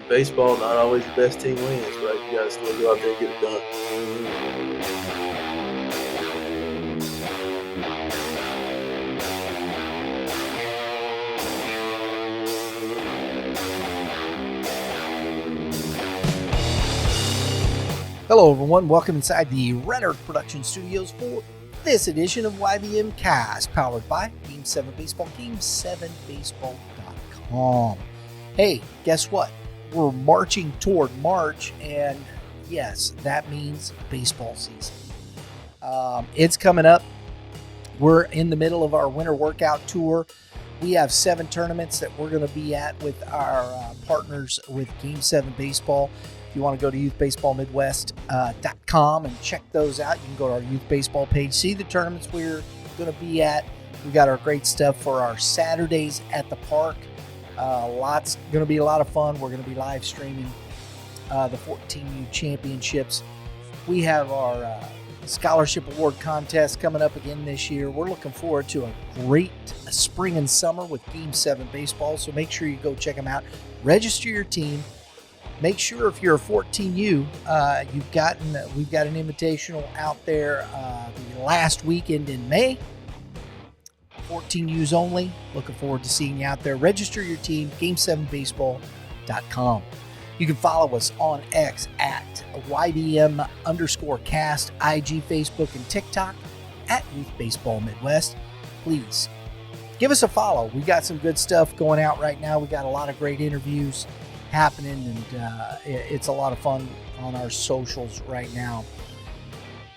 baseball, not always the best team wins, right? You got to still go out there and get it done. Hello, everyone. Welcome inside the Renner Production Studios for this edition of YBMcast, powered by Game 7 Baseball, game7baseball.com. Hey, guess what? We're marching toward March, and yes, that means baseball season. It's coming up. We're in the middle of our winter workout tour. We have 7 tournaments that we're going to be at with our partners with Game 7 Baseball. If you want to go to youthbaseballmidwest.com and check those out, you can go to our youth baseball page, see the tournaments we're going to be at. We got our great stuff for our Saturdays at the park. Lots going to be a lot of fun. We're going to be live streaming the 14U championships. We have our scholarship award contest coming up again this year. We're looking forward to a great spring and summer with Game 7 Baseball, so make sure you go check them out. Register your team. Make sure if you're a 14U, we've got an invitational out there the last weekend in May. 14Us only. Looking forward to seeing you out there. Register your team, game7baseball.com. You can follow us on X at YBM_cast, IG, Facebook, and TikTok at Youth Baseball Midwest. Please give us a follow. We got some good stuff going out right now. We got a lot of great interviews happening, and it's a lot of fun on our socials right now.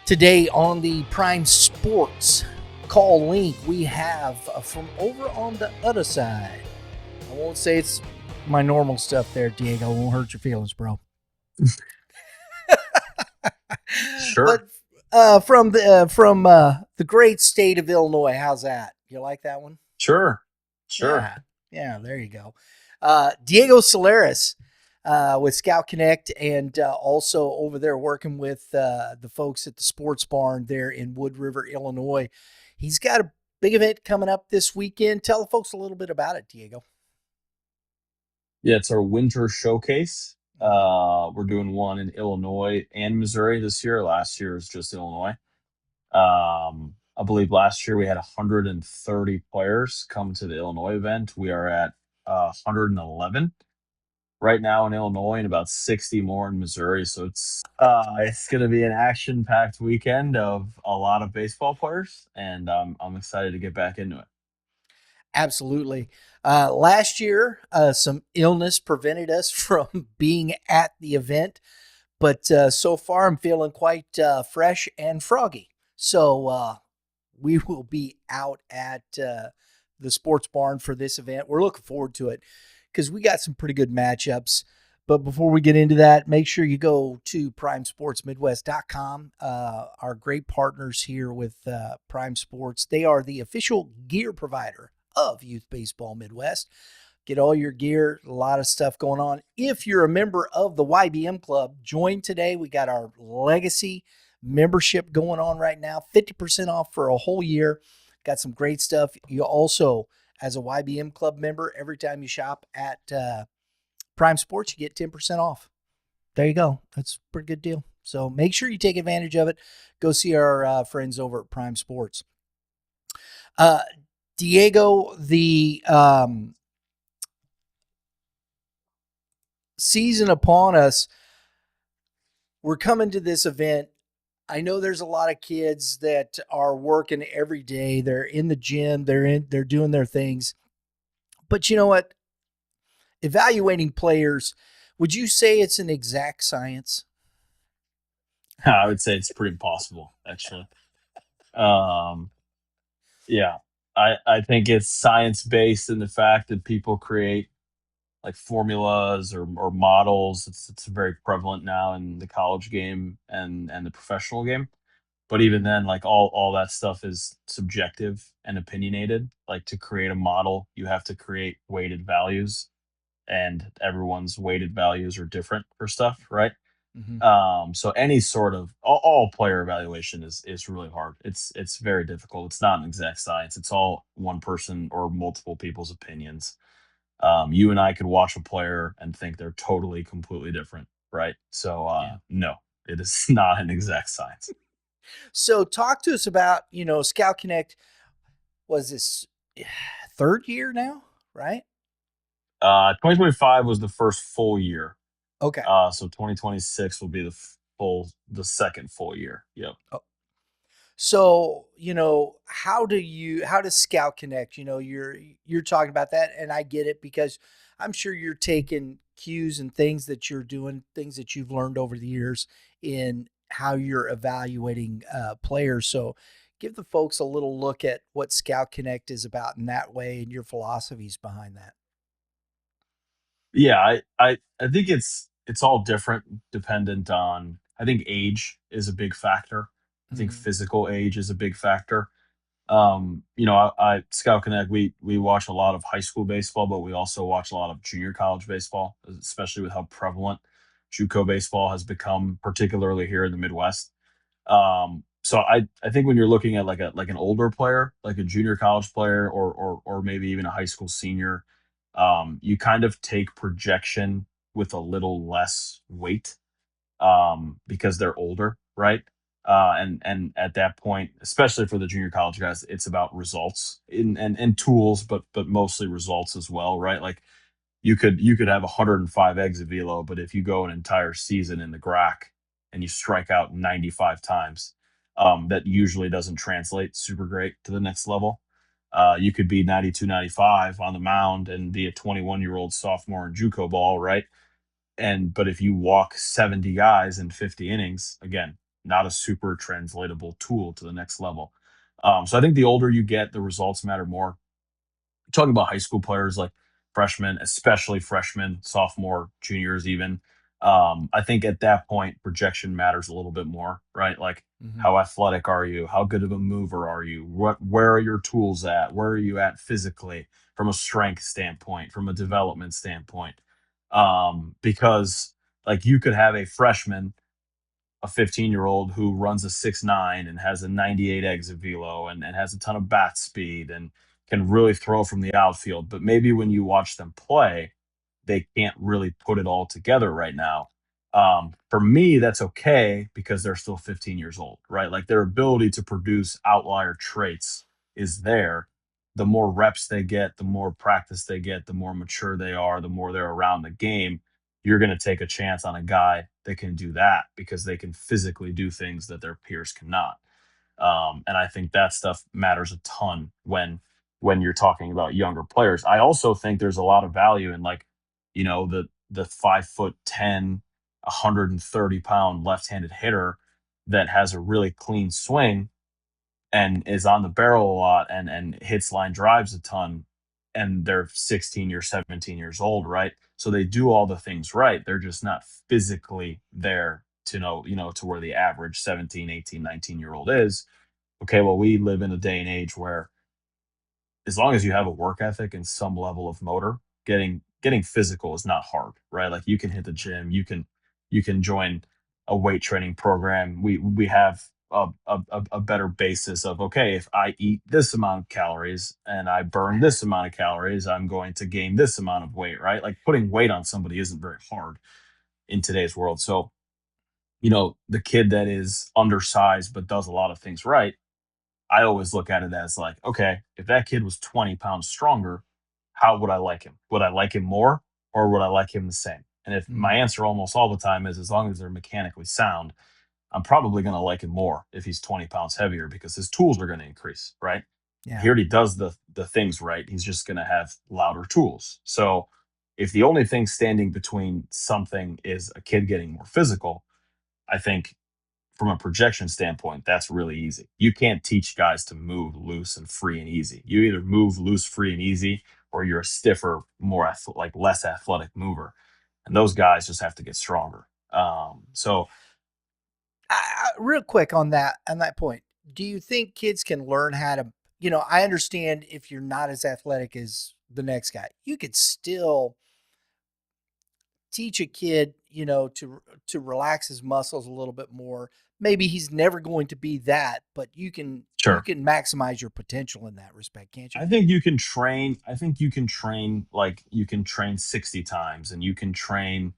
Today on the Prime Sports call link, we have from over on the other side. I won't say it's my normal stuff there, Diego. Won't hurt your feelings, bro. Sure. But from the great state of Illinois, how's that? You like that one? Sure. Yeah, there you go. Diego Solares with Scout Connect, and also over there working with the folks at the Sports Barn there in Wood River, Illinois. He's got a big event coming up this weekend. Tell the folks a little bit about it, Diego. Yeah, it's our winter showcase. We're doing one in Illinois and Missouri this year. Last year was just Illinois. I believe last year we had 130 players come to the Illinois event. We are at 111 right now in Illinois and about 60 more in Missouri. So it's going to be an action-packed weekend of a lot of baseball players, and I'm excited to get back into it. Absolutely. Last year, some illness prevented us from being at the event, but so far I'm feeling quite fresh and froggy. So we will be out at the Sports Barn for this event. We're looking forward to it because we got some pretty good matchups. But before we get into that, make sure you go to primesportsmidwest.com. Our great partners here with Prime Sports. They are the official gear provider of Youth Baseball Midwest. Get all your gear, a lot of stuff going on. If you're a member of the YBM Club, join today. We got our Legacy membership going on right now, 50% off for a whole year. Got some great stuff. You also, as a YBM Club member, every time you shop at Prime Sports, you get 10% off. There you go. That's a pretty good deal. So make sure you take advantage of it. Go see our friends over at Prime Sports. Diego, the season upon us, we're coming to this event. I know there's a lot of kids that are working every day. They're in the gym. They're doing their things. But you know what? Evaluating players, would you say it's an exact science? I would say it's pretty impossible, actually. Yeah, I think it's science based in the fact that people create like formulas or models. It's very prevalent now in the college game and the professional game. But even then, like all that stuff is subjective and opinionated. Like to create a model, you have to create weighted values, and everyone's weighted values are different for stuff, right? Mm-hmm. So any sort of all player evaluation is really hard. It's very difficult. It's not an exact science. It's all one person or multiple people's opinions. You and I could watch a player and think they're totally, completely different, right? So, Yeah. no, it is not an exact science. So talk to us about, Scout Connect. Was this third year now, right? 2025 was the first full year. Okay. So 2026 will be the second full year. Yep. So, how does Scout Connect? You're talking about that, and I get it because I'm sure you're taking cues and things that you're doing, things that you've learned over the years in how you're evaluating players. So, give the folks a little look at what Scout Connect is about in that way and your philosophies behind that. Yeah, I think it's all different dependent on. I think age is a big factor. I think Mm-hmm. physical age is a big factor. I Scout Connect. We watch a lot of high school baseball, but we also watch a lot of junior college baseball, especially with how prevalent JUCO baseball has become, particularly here in the Midwest. So I think when you're looking at like an older player, like a junior college player, or maybe even a high school senior, you kind of take projection with a little less weight, because they're older, right? And at that point, especially for the junior college guys, it's about results and tools, but mostly results as well, right? Like you could have 105 eggs of velo, but if you go an entire season in the GRAC and you strike out 95 times, that usually doesn't translate super great to the next level. You could be 92, 95 on the mound and be a 21-year-old sophomore in JUCO ball, right? But if you walk 70 guys in 50 innings, again, not a super translatable tool to the next level. So I think the older you get, the results matter more. Talking about high school players like freshmen, especially freshmen, sophomore, juniors, even. I think at that point, projection matters a little bit more, right? Like, Mm-hmm. how athletic are you? How good of a mover are you? Where are your tools at? Where are you at physically, from a strength standpoint, from a development standpoint? Because like you could have a freshman, a 15-year-old who runs a 6'9" and has a 98 exit velo and has a ton of bat speed and can really throw from the outfield. But maybe when you watch them play, they can't really put it all together right now. For me, that's okay because they're still 15 years old, right? Like their ability to produce outlier traits is there. The more reps they get, the more practice they get, the more mature they are, the more they're around the game. You're going to take a chance on a guy that can do that because they can physically do things that their peers cannot. And I think that stuff matters a ton when you're talking about younger players. I also think there's a lot of value in like, the 5'10", 130-pound left-handed hitter that has a really clean swing and is on the barrel a lot and hits line drives a ton, and they're 16 or 17 years old, right? So they do all the things right. They're just not physically there to to where the average 17, 18, 19-year-old is. Okay, well, we live in a day and age where as long as you have a work ethic and some level of motor, getting physical is not hard, right? Like you can hit the gym, you can join a weight training program. We have a better basis of, okay, if I eat this amount of calories and I burn this amount of calories, I'm going to gain this amount of weight, right? Like putting weight on somebody isn't very hard in today's world. So, the kid that is undersized but does a lot of things right, I always look at it as like, okay, if that kid was 20 pounds stronger, how would I like him? Would I like him more or would I like him the same? And if my Mm-hmm. answer almost all the time is as long as they're mechanically sound, I'm probably going to like him more if he's 20 pounds heavier because his tools are going to increase, right? He Yeah. already does the things right. He's just going to have louder tools. So if the only thing standing between something is a kid getting more physical, I think from a projection standpoint, that's really easy. You can't teach guys to move loose and free and easy. You either move loose, free, and easy, or you're a stiffer, like less athletic mover. And those guys just have to get stronger. So Real quick on that point, do you think kids can learn how to? I understand if you're not as athletic as the next guy, you could still teach a kid. to relax his muscles a little bit more. Maybe he's never going to be that, but you Sure. can maximize your potential in that respect, can't you? I think you can train. I think you can train, like you can train 60 times, and you can train.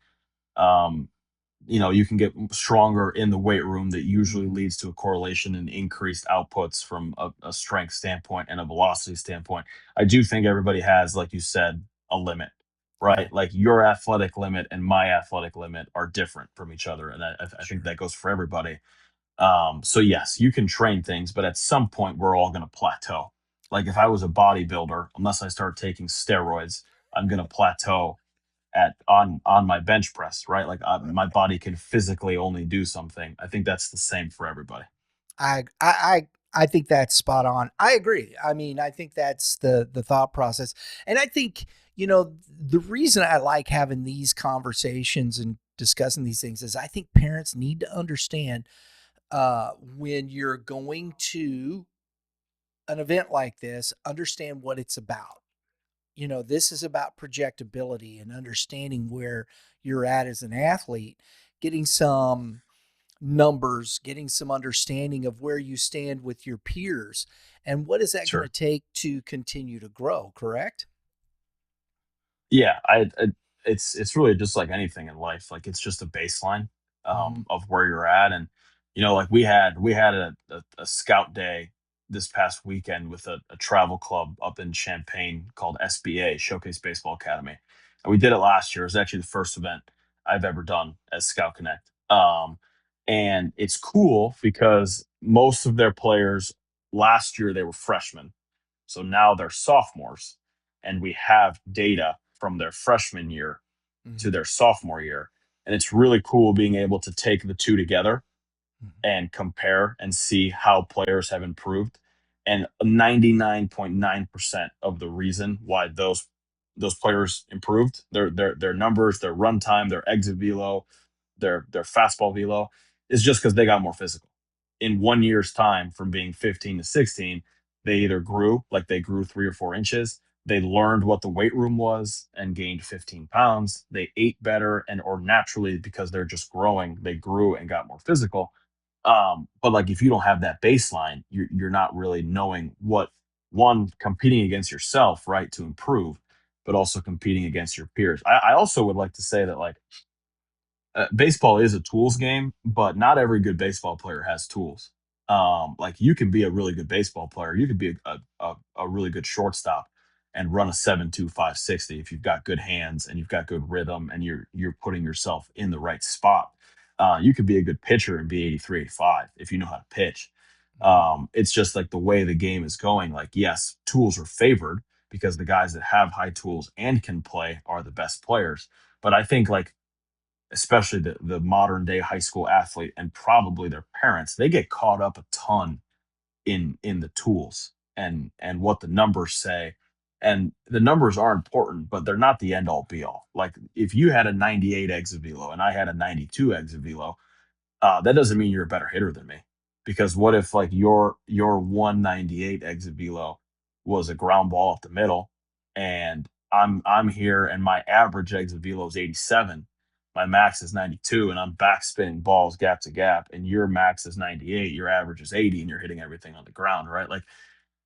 Um, you can get stronger in the weight room. That usually Mhm. leads to a correlation in increased outputs from a strength standpoint and a velocity standpoint. I do think everybody has, like you said, a limit, right? Right. Like your athletic limit and my athletic limit are different from each other, and I think Sure. that goes for everybody. So yes, you can train things, but at some point we're all going to plateau. Like if I Right. was a bodybuilder, unless I start taking steroids, I'm going to plateau at on my bench press, right? Like my Right. body can physically only do something. I think that's the same for everybody. I think that's spot on. I agree. I mean, I think that's the thought process. And I think, the reason I like having these conversations and discussing these things is I think parents need to understand when you're going to an event like this, understand what it's about. This is about projectability and understanding where you're at as an athlete, getting some numbers, getting some understanding of where you stand with your peers, and what is that going to Sure. take to continue to grow, correct? Yeah, it's really just like anything in life. Like it's just a baseline Mhm. of where you're at, and like we had a scout day this past weekend with a travel club up in Champaign called SBA, Showcase Baseball Academy, and we did it last year. It was actually the first event I've ever done as Scout Connect, and it's cool because most of their players last year they were freshmen, so now they're sophomores, and we have data from their freshman year to Mhm. their sophomore year. And it's really cool being able to take the two together Mhm. and compare and see how players have improved. And 99.9% of the reason why those players improved, their numbers, their run time, their exit velo, their fastball velo, is just because they got more physical. In 1 year's time, from being 15 to 16, they either grew, like they grew 3 or 4 inches. They learned what the weight room was and gained 15 pounds. They ate better, and or naturally because they're just growing, they grew and got more physical. But like if you don't have that baseline, you're not really knowing what, one, competing against yourself, right, to improve, but also competing against your peers. I also would like to say that, like, baseball is a tools game, but not every good baseball player has tools. Like you can be a really good baseball player, you could be a really good shortstop and run a 7.25 60 if you've got good hands and you've got good rhythm and you're putting yourself in the right spot. You could be a good pitcher and be 83, 85 if you know how to pitch. Mhm. It's just like the way the game is going. Like, yes, tools are favored because the guys that have high tools and can play are the best players. But I think, like, especially the modern day high school athlete and probably their parents, they get caught up a ton in the tools and what the numbers say. And the numbers are important, but they're not the end all be all. Like if you had a 98 exit velo and I had a 92 exit velo, that doesn't mean you're a better hitter than me. Because what if, like, your 198 exit velo was a ground ball up the middle, and I'm here and my average exit velo is 87, my max is 92, and I'm backspinning balls gap to gap, and your max is 98, your average is 80, and you're hitting everything on the ground, right? Like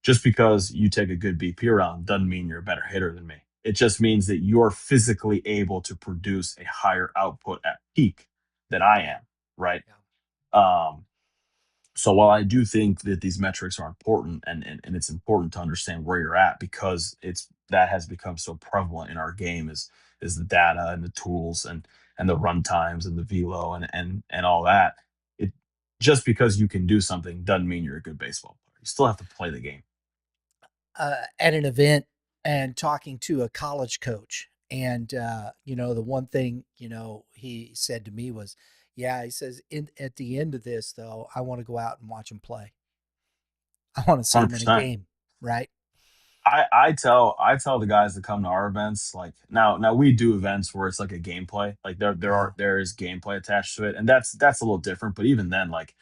just because you take a good BP round doesn't mean you're a better hitter than me. It just means that you're physically able to produce a higher output at peak than I Yeah. am, right? Yeah. Um, so while I do think that these metrics are important, and it's important to understand where you're at because it's that has become so prevalent in our game is the data and the tools and the run times and the velo and all that. It just because you can do something doesn't mean you're a good baseball player. You still have to play the game. At an event and talking to a college coach. And, the one thing, he said to me was, yeah, he says, at the end of this, though, I want to go out and watch him play. I want to see him in a 100%. game, right? I tell the guys that come to our events, like, now we do events where it's like a gameplay, like Yeah. there is gameplay attached to it, and that's a little different. But even then, like,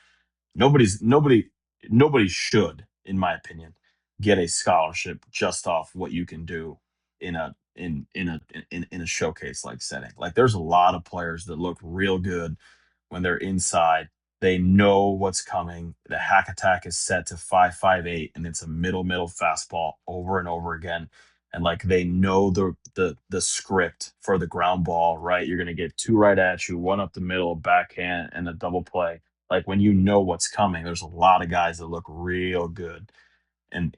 nobody should, in my opinion, get a scholarship just off what you can do in a in a showcase like setting. Like there's a lot of players that look real good when they're inside. They know what's coming. The hack attack is set to 558 and it's a middle fastball over and over again. And like they know the script for the ground ball, right? You're gonna get two right at you, one up the middle, backhand, and a double play. Like when you know what's coming, there's a lot of guys that look real good in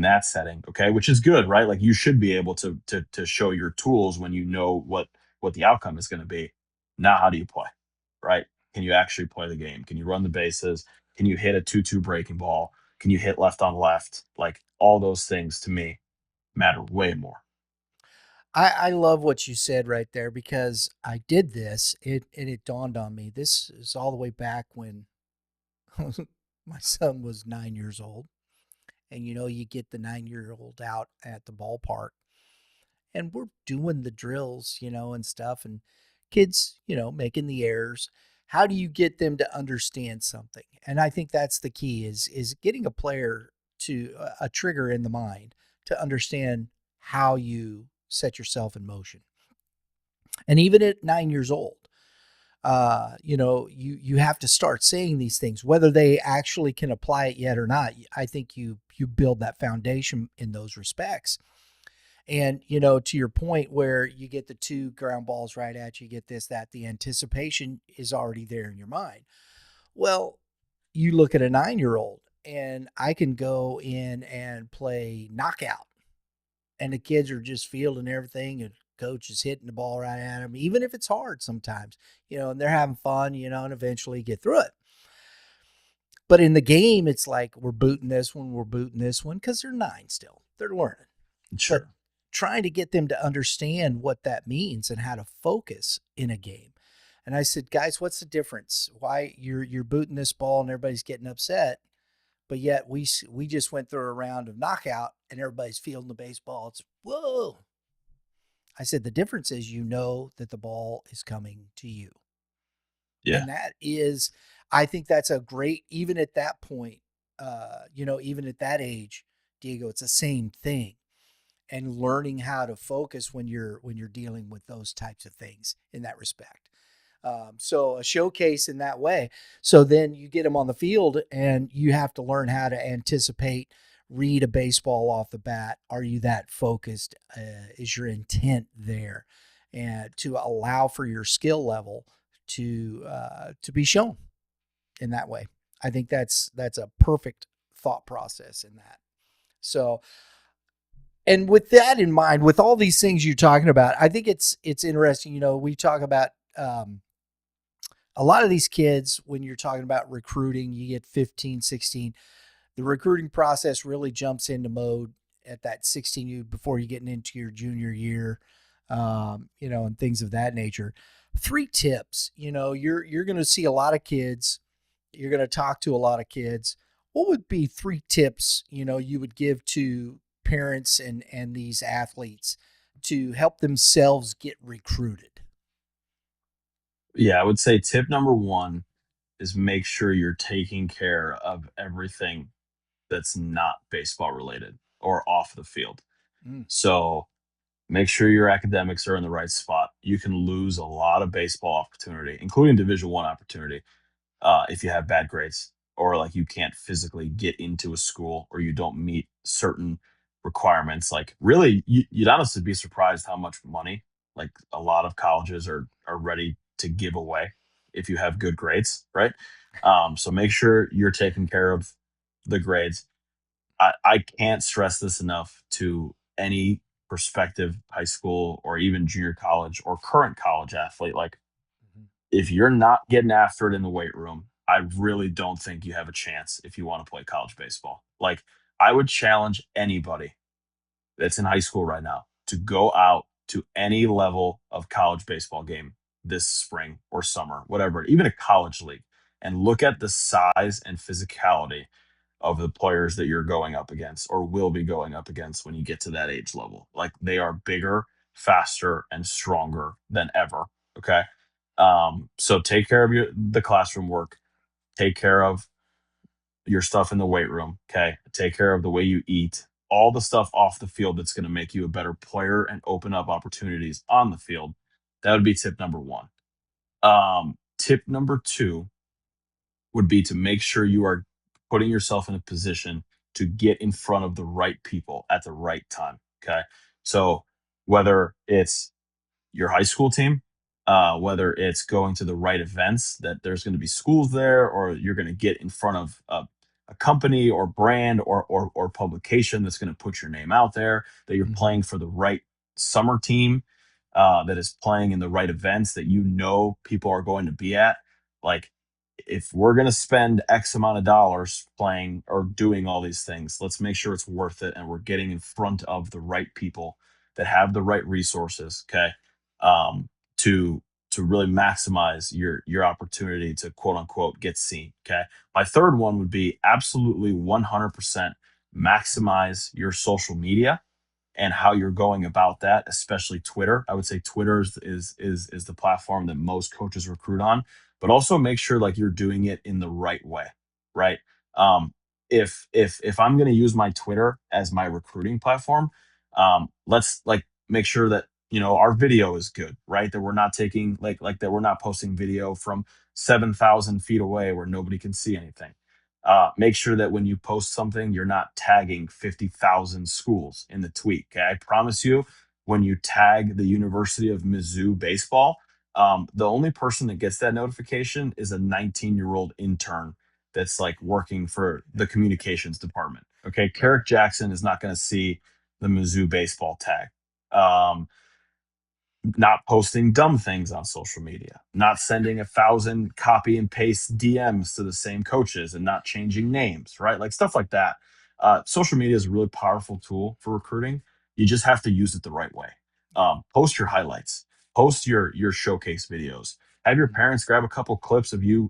that setting, okay, which is good, right? Like you should be able to show your tools when you know what the outcome is going to be. Now how do you play, right? Can you actually play the game? Can you run the bases? Can you hit a 2-2 breaking ball? Can you hit left on left? Like all those things to me matter way more. I love what you said right there because I did this. It dawned on me. This is all the way back when my son was 9 years old. And you get the 9 year old out at the ballpark and we're doing the drills, and stuff, and kids, making the errors. How do you get them to understand something? And I think that's the key is getting a player to a trigger in the mind to understand how you set yourself in motion. And even at 9 years old, you have to start saying these things, whether they actually can apply it yet or not. I think you build that foundation in those respects. And, to your point where you get the two ground balls right at you, get this, that, the anticipation is already there in your mind. Well, you look at a 9 year old and I can go in and play knockout and the kids are just fielding everything and coach is hitting the ball right at them, even if it's hard sometimes, and they're having fun, and eventually get through it. But in the game, it's like we're booting this one, we're booting this one because they're nine still. They're learning. But Sure. trying to get them to understand what that means and how to focus in a game. And I said, guys, what's the difference? Why you're booting this ball and everybody's getting upset, but yet we just went through a round of knockout and everybody's fielding the baseball. It's whoa. I said the difference is that the ball is coming to you. Yeah. And that is, I think that's a great, even at that point, even at that age, Diego, it's the same thing. And learning how to focus when you're dealing with those types of things in that respect. So a showcase in that way. So then you get them on the field and you have to learn how to anticipate, read a baseball off the bat. Are you that focused? Is your intent there? And to allow for your skill level to be shown in that way. I think that's a perfect thought process in that. So, and with that in mind, with all these things you're talking about, I think it's interesting. We talk about a lot of these kids when you're talking about recruiting, you get 15, 16. The recruiting process really jumps into mode at that 16 you before you getting into your junior year, and things of that nature. 3 tips, you're going to see a lot of kids. You're going to talk to a lot of kids. What would be 3 tips, you would give to parents and these athletes to help themselves get recruited? Yeah, I would say tip number one is make sure you're taking care of everything that's not baseball related or off the field. Mm, So make sure your academics are in the right spot. You can lose a lot of baseball opportunity, including Division 1 opportunity, if you have bad grades or like you can't physically get into a school or you don't meet certain requirements. Like really, you'd honestly be surprised how much money like a lot of colleges are ready to give away if you have good grades, right? So make sure you're taking care of the grades. I can't stress this enough to any prospective high school or even junior college or current college athlete. Like mhm. if you're not getting after it in the weight room, I really don't think you have a chance if you want to play college baseball. Like I would challenge anybody that's in high school right now to go out to any level of college baseball game this spring or summer, whatever, even a college league, and look at the size and physicality of the players that you're going up against or will be going up against when you get to that age level. Like they are bigger, faster, and stronger than ever. Okay. So take care of the classroom work, take care of your stuff in the weight room. Okay. Take care of the way you eat. all the stuff off the field that's going to make you a better player and open up opportunities on the field. That would be tip number one. Tip number two would be to make sure you are putting yourself in a position to get in front of the right people at the right time. Okay. So whether it's your high school team, whether it's going to the right events, that there's going to be schools there, or you're going to get in front of a company or brand or publication that's going to put your name out there, that you're Mhm. playing for the right summer team, that is playing in the right events that people are going to be at. Like, if we're going to spend X amount of dollars playing or doing all these things, let's make sure it's worth it and we're getting in front of the right people that have the right resources. Okay. um, to really maximize your opportunity to quote unquote get seen. Okay. My third one would be absolutely 100% maximize your social media and how you're going about that, especially Twitter. I would say Twitter is the platform that most coaches recruit on, but also make sure like you're doing it in the right way, right? Um, if I'm going to use my Twitter as my recruiting platform, let's like make sure that our video is good, right? That we're not taking like that we're not posting video from 7,000 feet away where nobody can see anything. Make sure that when you post something, you're not tagging 50,000 schools in the tweet. Okay. I promise you, when you tag the University of Mizzou baseball, the only person that gets that notification is a 19-year-old intern that's like working for the communications department. Okay. Right. Carrick Jackson is not going to see the Mizzou baseball tag. Um, Not posting dumb things on social media, not sending 1,000 copy and paste DMs to the same coaches and not changing names, right? Like stuff like that. Social media is a really powerful tool for recruiting. You just have to use it the right way. Yeah. Post your highlights, post your showcase videos. Have your Mhm. parents grab a couple clips of you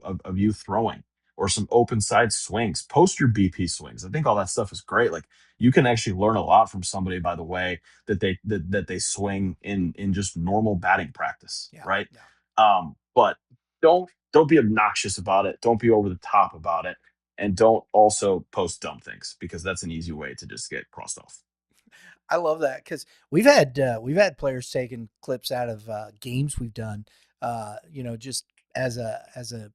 throwing or some open side swings. Post your BP swings. I think all that stuff is great. Like you can actually learn a lot from somebody by the way that they swing in just normal batting practice, Yeah. right? Yeah. But don't be obnoxious about it. Don't be over the top about it, and don't also post dumb things because that's an easy way to just get crossed off. I love that because we've had players taking clips out of games we've done. Just as a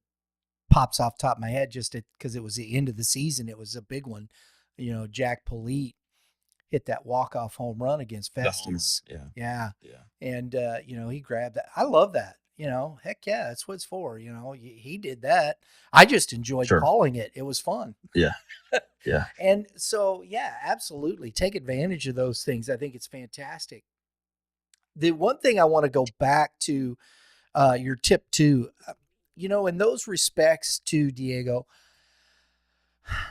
pops off the top of my head, just because it was the end of the season, it was a big one. Jack Polite hit that walk off home run against The homer, Festus. yeah, Yeah, yeah, and he grabbed that. I love that. Heck yeah, that's what it's for. He did that. I just enjoyed sure, calling it. It was fun. yeah, yeah, And so, yeah, absolutely. Take advantage of those things. I think it's fantastic. The one thing I want to go back to your tip two, in those respects to Diego,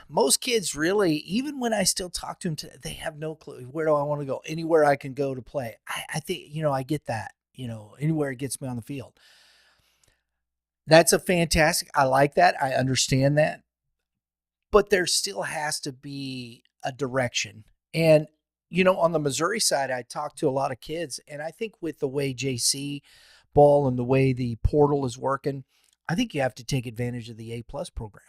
most kids really, even when I still talk to them today, they have no clue. Where do I want to go? Anywhere I can go to play. I think, I get that, anywhere it gets me on the field. That's a fantastic, I like that. I understand that. But there still has to be a direction. And, on the Missouri side, I talked to a lot of kids, and I think with the way JC ball and the way the portal is working, I think you have to take advantage of the A+ program.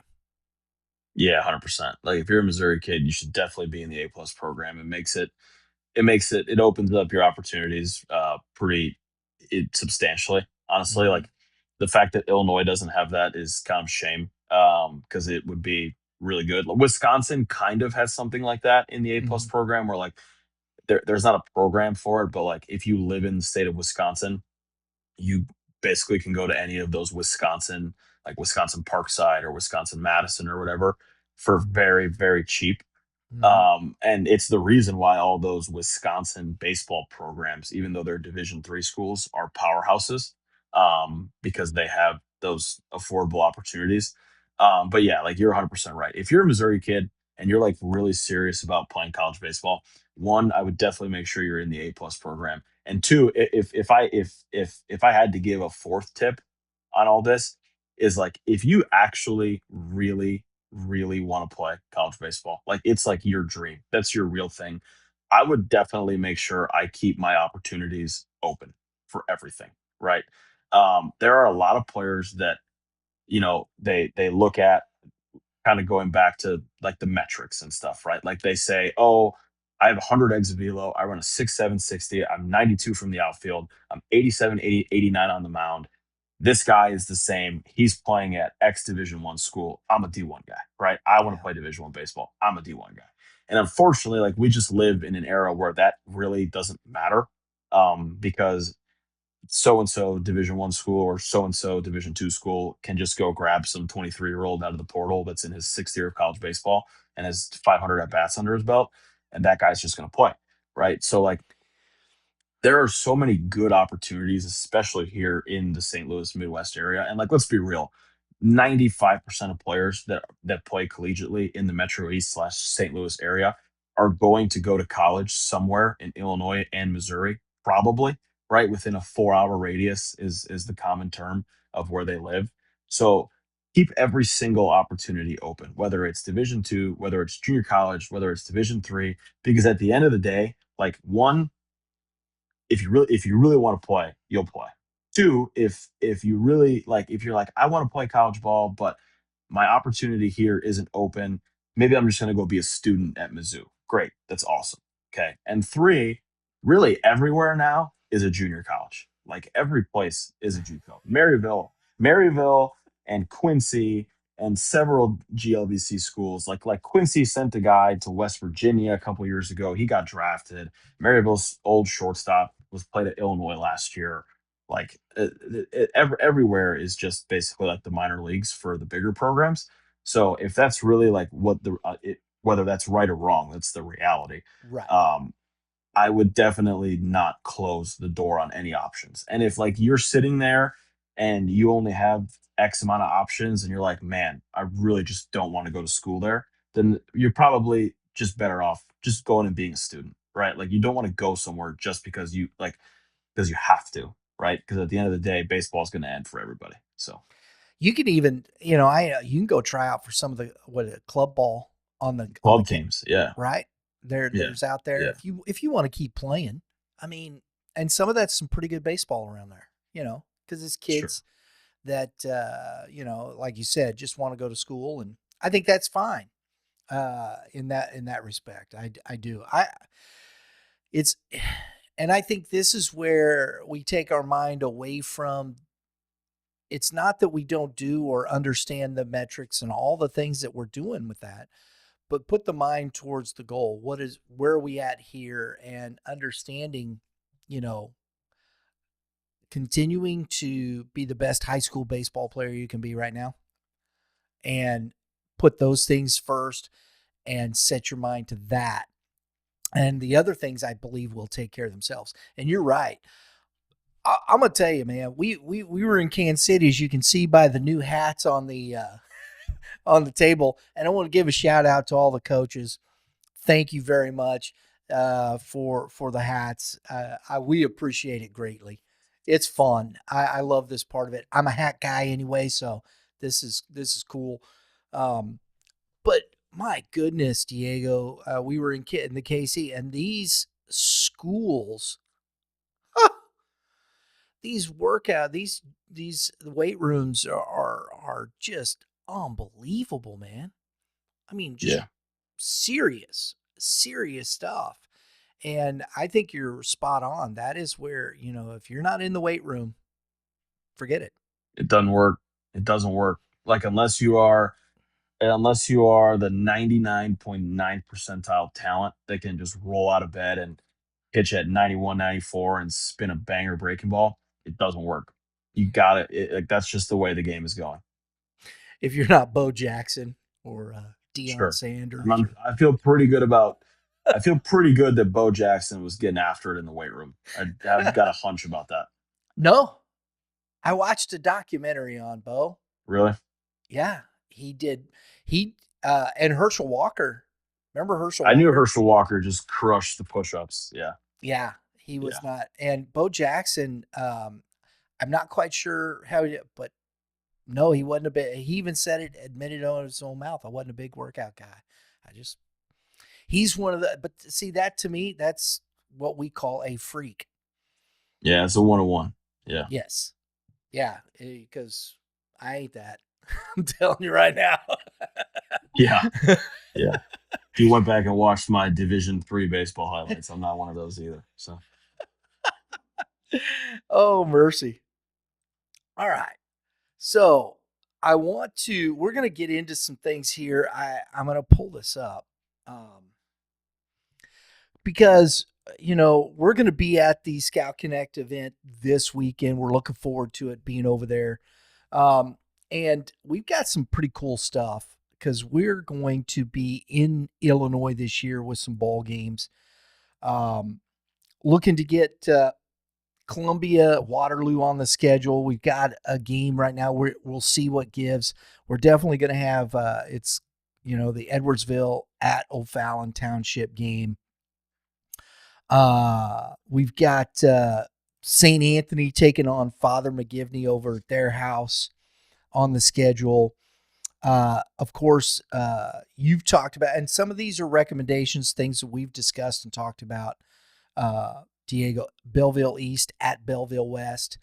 yeah, 100%. Like if you're a Missouri kid, you should definitely be in the A+ program. It opens up your opportunities pretty substantially. Honestly, Mm-hmm. like the fact that Illinois doesn't have that is kind of shame, because it would be really good. Wisconsin kind of has something like that in the A+ Mm-hmm. program, where like there's not a program for it, but like if you live in the state of Wisconsin, you basically can go to any of those Wisconsin, like Wisconsin Parkside or Wisconsin Madison or whatever, for very very cheap. Mm-hmm. And it's the reason why all those Wisconsin baseball programs, even though they're Division III schools, are powerhouses, because they have those affordable opportunities. But yeah, like you're 100% right. If you're a Missouri kid and you're like really serious about playing college baseball, one, I would definitely make sure you're in the A+ program. And two, if I had to give a fourth tip on all this, is like if you actually really want to play college baseball, like it's like your dream, that's your real thing, I would definitely make sure I keep my opportunities open for everything, right? There are a lot of players that they look at, kind of going back to like the metrics and stuff, right? Like they say, oh, I have 100 eggs of velo. I run a 6'7", 60. I'm 92 from the outfield. I'm 87, 80, 89 on the mound. This guy is the same. He's playing at X Division One school. I'm a D1 guy, right? I want to Yeah. play Division One baseball. I'm a D1 guy. And unfortunately, like we just live in an era where that really doesn't matter, because so and so Division One school or so and so Division Two school can just go grab some 23-year-old out of the portal that's in his sixth year of college baseball and has 500 at bats under his belt, and that guy's just going to play, right? So like there are so many good opportunities, especially here in the St. Louis Midwest area. And like, let's be real, 95% of players that play collegiately in the Metro East / St. Louis area are going to go to college somewhere in Illinois and Missouri, probably, right? Within a 4-hour radius is the common term of where they live. So keep every single opportunity open, whether it's Division two, whether it's junior college, whether it's Division three, because at the end of the day, like one, if you really want to play, you'll play. Two, if you really like, if you're like, I want to play college ball, but my opportunity here isn't open. Maybe I'm just going to go be a student at Mizzou. Great, that's awesome. Okay, and three, really everywhere now is a junior college. Like every place is a JUCO. Maryville, and Quincy, and several GLVC schools. Like Quincy sent a guy to West Virginia a couple years ago. He got drafted. Maryville's old shortstop was played at Illinois last year. Like everywhere is just basically like the minor leagues for the bigger programs. So if that's really like what whether that's right or wrong, that's the reality. Right. Um, I would definitely not close the door on any options. And if like you're sitting there and you only have X amount of options and you're like, man, I really just don't want to go to school there, then you're probably just better off just going and being a student, right? Like you don't want to go somewhere just because you like because you have to, right? Because at the end of the day, baseball is going to end for everybody. So You can even, you can go try out for some of the club ball on the club teams, yeah, right yeah, there's out there yeah, if you want to keep playing. I mean, and some of that's some pretty good baseball around there, because it's sure. kids that like you said, just want to go to school, and I think that's fine. In that respect, I do. It's and I think this is where we take our mind away from. It's not that we don't do or understand the metrics and all the things that we're doing with that, but put the mind towards the goal. Where are we at here, and understanding, you know, continuing to be the best high school baseball player you can be right now, and put those things first and set your mind to that. And the other things I believe will take care of themselves. And you're right. I'm gonna tell you, man. We were in Kansas City, as you can see by the new hats on the table. And I want to give a shout out to all the coaches. Thank you very much for the hats. We appreciate it greatly. It's fun. I love this part of it. I'm a hat guy anyway, so this is cool. Um, but my goodness, Diego, we were in the KC, and these schools, these these weight rooms are just unbelievable, man. I mean, just Yeah. serious stuff. And I think you're spot on. That is where, if you're not in the weight room, forget it. It doesn't work. It doesn't work. Like unless you are the 99.9 percentile talent that can just roll out of bed and pitch at 91, 94 and spin a banger breaking ball, it doesn't work. You got it. Like that's just the way the game is going. If you're not Bo Jackson or Deion Sure. Sanders or I feel pretty good about. I feel pretty good that Bo Jackson was getting after it in the weight room. I've got a hunch about that. no, I watched a documentary on Bo. Really? Yeah, he did. He and Herschel Walker. Remember Herschel I knew Walker? Herschel Walker just crushed the push-ups. Yeah. Yeah, he Yeah. was not. And Bo Jackson, I'm not quite sure how he did, but no, he wasn't a bit. He even said it, admitted on his own mouth. I wasn't a big workout guy. I just, he's one of the, but see, that to me, that's what we call a freak. Yeah, it's a 101. Yeah. Yes. Yeah. Because I ain't that. I'm telling you right now. Yeah, yeah. If you went back and watched my Division 3 baseball highlights, I'm not one of those either. So Oh, mercy. All right. So we're going to get into some things here. I'm going to pull this up because, we're going to be at the Scout Connect event this weekend. We're looking forward to it being over there. Um, and we've got some pretty cool stuff because we're going to be in Illinois this year with some ball games. Um, Looking to get Columbia, Waterloo on the schedule. We've got a game right now. We'll see what gives. We're definitely going to have the Edwardsville at O'Fallon Township game. We've got St. Anthony taking on Father McGivney over at their house on the schedule. Of course, you've talked about, and some of these are recommendations, things that we've discussed and talked about. Diego, Belleville East at Belleville West.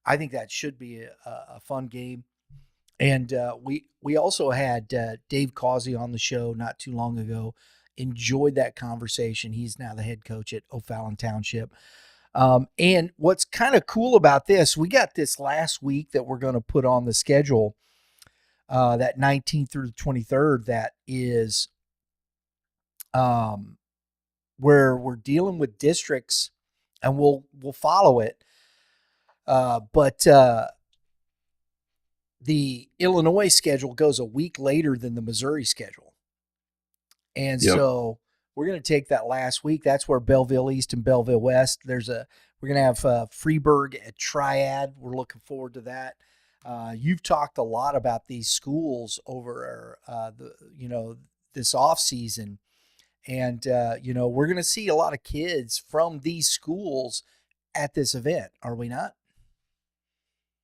I think that should be a fun game. And we also had Dave Causey on the show not too long ago. Enjoyed that conversation. He's now the head coach at O'Fallon Township. And what's kind of cool about this, we got this last week that we're going to put on the schedule, that 19th through the 23rd. That is where we're dealing with districts, and we'll follow it. But the Illinois schedule goes a week later than the Missouri schedule. And yep. so we're going to take that last week. That's where Belleville East and Belleville West. We're going to have Freeburg at Triad. We're looking forward to that. You've talked a lot about these schools over this off season, and we're going to see a lot of kids from these schools at this event. Are we not?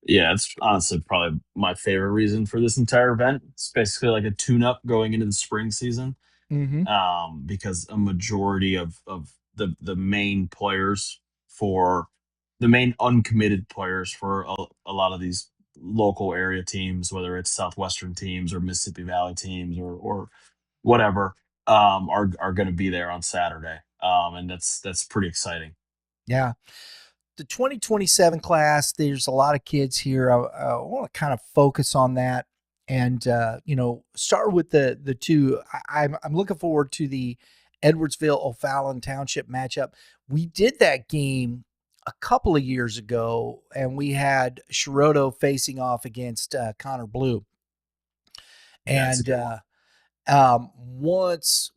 Yeah, it's honestly probably my favorite reason for this entire event. It's basically like a tune-up going into the spring season, Mm-hmm. because a majority of the main players for the main uncommitted players for a lot of these local area teams, whether it's Southwestern teams or Mississippi Valley teams or whatever, are going to be there on Saturday, and that's pretty exciting. Yeah. The 2027 class, there's a lot of kids here. I want to kind of focus on that and, start with the two. I'm looking forward to the Edwardsville O'Fallon Township matchup. We did that game a couple of years ago, and we had Shiroto facing off against Connor Blue. Yeah, it's a And good one. once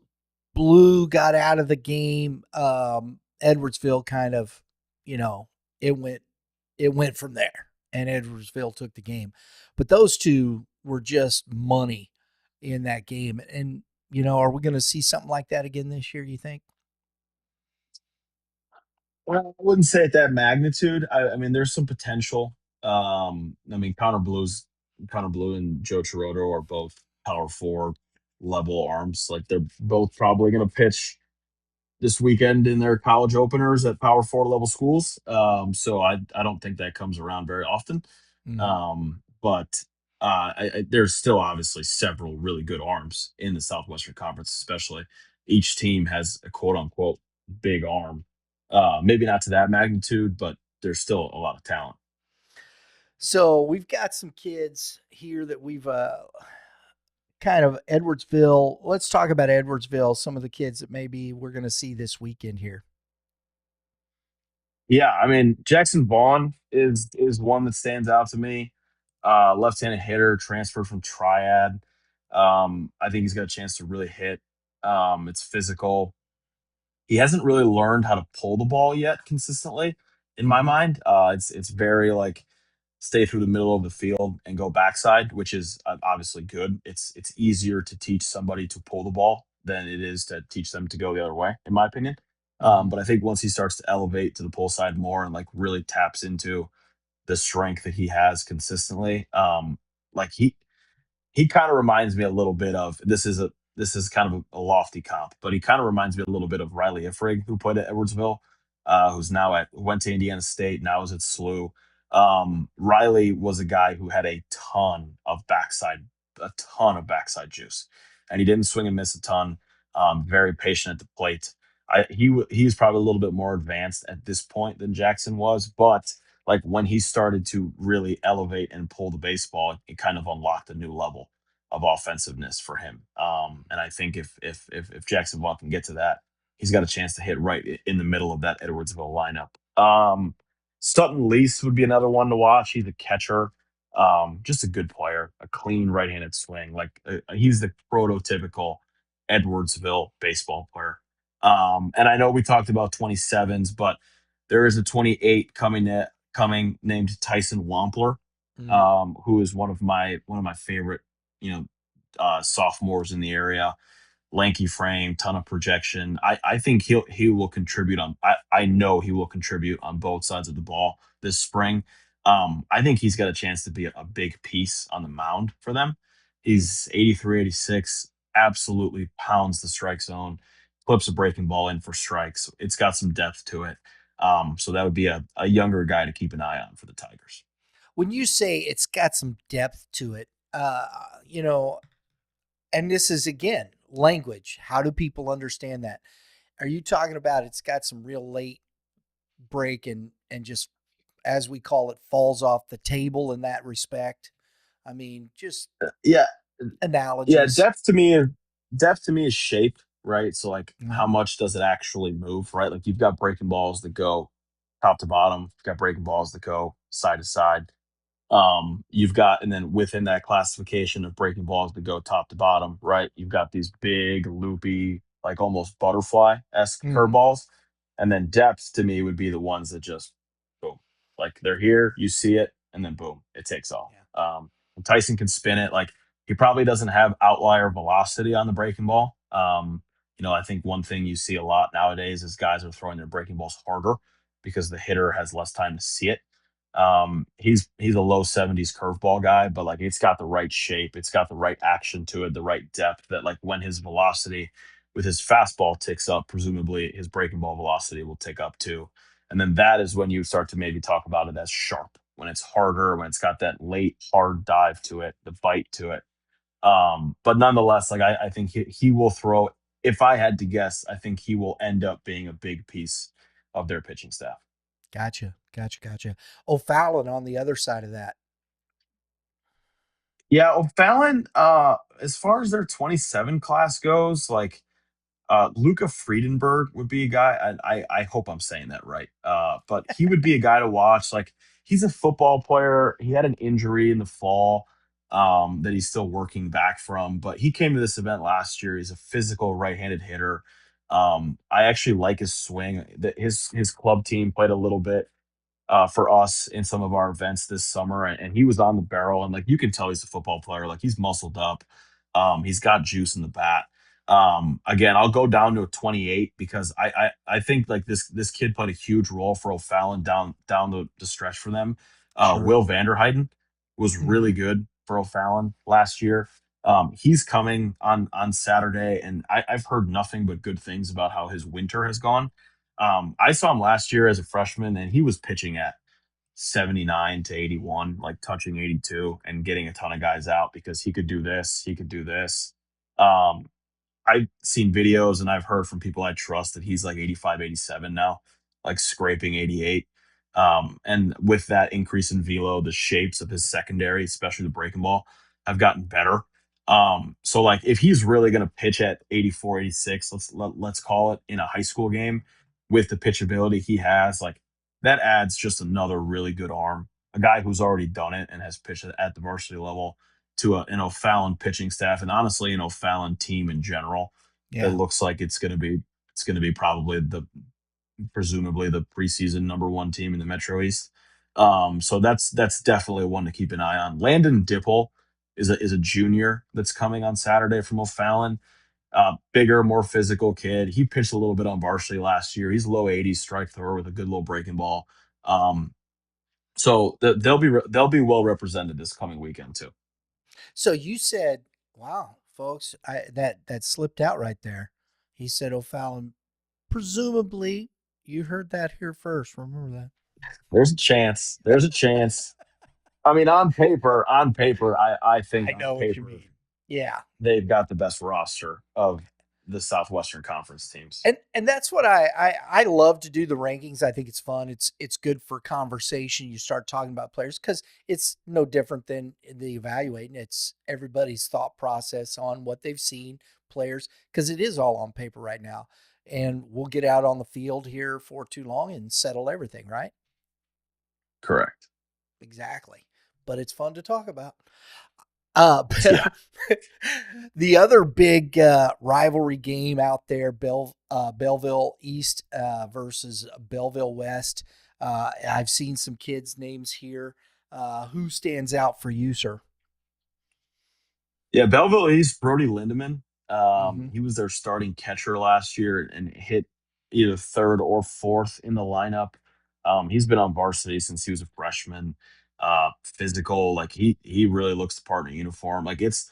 Blue got out of the game, Edwardsville kind of, it went from there, and Edwardsville took the game. But those two were just money in that game. And are we going to see something like that again this year, you think? Well, I wouldn't say at that magnitude. I mean, there's some potential. I mean, Connor Blue and Joe Chirotto are both power 4 level arms. Like they're both probably going to pitch this weekend in their college openers at power 4 level schools. So I don't think that comes around very often. Mm-hmm. But there's still obviously several really good arms in the Southwestern Conference, especially. Each team has a quote unquote big arm. Maybe not to that magnitude, but there's still a lot of talent. So we've got some kids here that we've kind of Edwardsville. Let's talk about Edwardsville. Some of the kids that maybe we're going to see this weekend here. Yeah, I mean Jackson Vaughn is one that stands out to me. Left-handed hitter, transferred from Triad. I think he's got a chance to really hit. It's physical. He hasn't really learned how to pull the ball yet consistently, in my Mm-hmm. mind. It's very like stay through the middle of the field and go backside, which is obviously good. It's easier to teach somebody to pull the ball than it is to teach them to go the other way, in my opinion. Mm-hmm. But I think once he starts to elevate to the pull side more and like really taps into the strength that he has consistently, like he kind of reminds me a little bit of this is kind of a lofty comp, but he kind of reminds me a little bit of Riley Ifrig, who played at Edwardsville, went to Indiana State, now is at SLU. Riley was a guy who had a ton of backside juice, and he didn't swing and miss a ton. Very patient at the plate. He's probably a little bit more advanced at this point than Jackson was, but like when he started to really elevate and pull the baseball, it kind of unlocked a new level of offensiveness for him. And I think if Jackson Ball can get to that, he's got a chance to hit right in the middle of that Edwardsville lineup. Sutton Lease would be another one to watch. He's a catcher, just a good player, a clean right-handed swing. Like he's the prototypical Edwardsville baseball player. And I know we talked about 27s, but there is a 28 coming named Tyson Wampler, Mm. who is one of my favorite, you know, sophomores in the area. Lanky frame, ton of projection. I think he will contribute on. I know he will contribute on both sides of the ball this spring. I think he's got a chance to be a big piece on the mound for them. He's 83, 86, absolutely pounds the strike zone, clips a breaking ball in for strikes. It's got some depth to it. So that would be a younger guy to keep an eye on for the Tigers. When you say it's got some depth to it, you know, and this is again language. How do people understand that? Are you talking about it's got some real late break and just as we call it falls off the table in that respect? I mean, just Yeah, yeah. analogies. Depth to me is shape, right? So like, how Mhm. much does it actually move, right? Like you've got breaking balls that go top to bottom. You've got breaking balls that go side to side. You've got, and then within that classification of breaking balls that go top to bottom, right? You've got these big, loopy, like almost butterfly esque Mhm. curveballs. And then depth to me would be the ones that just boom, like they're here, you see it, and then boom, it takes off. Yeah. And Tyson can spin it. Like he probably doesn't have outlier velocity on the breaking ball. I think one thing you see a lot nowadays is guys are throwing their breaking balls harder because the hitter has less time to see it. He's a low 70s curveball guy, but like it's got the right shape, it's got the right action to it, the right depth that like when his velocity with his fastball ticks up, presumably his breaking ball velocity will tick up too. And then that is when you start to maybe talk about it as sharp, when it's harder, when it's got that late hard dive to it, the bite to it. But nonetheless, like I think he will throw. If I had to guess, I think he will end up being a big piece of their pitching staff. Gotcha. Gotcha. Gotcha. O'Fallon on the other side of that. Yeah, O'Fallon, as far as their 27 class goes, like Luca Friedenberg would be a guy. I hope I'm saying that right. But he would be a guy to watch. Like he's a football player. He had an injury in the fall that he's still working back from. But he came to this event last year. He's a physical right-handed hitter. I actually like his swing. His club team played a little bit for us in some of our events this summer, and he was on the barrel, and like you can tell he's a football player. Like he's muscled up. He's got juice in the bat. Again, I'll go down to a 28 because I think like this kid played a huge role for O'Fallon down the stretch for them. Sure. Will Vanderheiden was really Mhm. good for O'Fallon last year. He's coming on Saturday, and I've heard nothing but good things about how his winter has gone. I saw him last year as a freshman, and he was pitching at 79 to 81, like touching 82 and getting a ton of guys out because he could do this, he could do this. Um, I've seen videos and I've heard from people I trust that he's like 85, 87 now, like scraping 88. And with that increase in velo, the shapes of his secondary, especially the breaking ball, have gotten better. So like if he's really going to pitch at 84, 86, let's call it in a high school game with the pitchability he has, like that adds just another really good arm. A guy who's already done it and has pitched at the varsity level to an O'Fallon pitching staff, and honestly an O'Fallon team in general that Yeah. looks like it's gonna be probably the presumably the preseason number one team in the Metro East. So that's definitely one to keep an eye on. Landon Dipple is a junior that's coming on Saturday from O'Fallon. Bigger, more physical kid. He pitched a little bit on varsity last year. He's low 80s strike thrower with a good little breaking ball. So they'll be well represented this coming weekend too. So you said, wow, folks, that slipped out right there. He said O'Fallon. Presumably, you heard that here first. Remember that. There's a chance. There's a chance. I mean, on paper, I think I on know what you paper, mean. Yeah. they've got the best roster of the Southwestern Conference teams. And that's what I love to do the rankings. I think it's fun. It's good for conversation. You start talking about players because it's no different than the evaluating. It's everybody's thought process on what they've seen players because it is all on paper right now. And we'll get out on the field here for too long and settle everything, right? Correct. Exactly. But it's fun to talk about. Yeah. The other big rivalry game out there, Belleville East versus Belleville West. I've seen some kids' names here. Who stands out for you, sir? Yeah, Belleville East, Brody Lindemann. Mm-hmm. He was their starting catcher last year and hit either third or fourth in the lineup. He's been on varsity since he was a freshman. Physical, like he really looks the part in a uniform. Like it's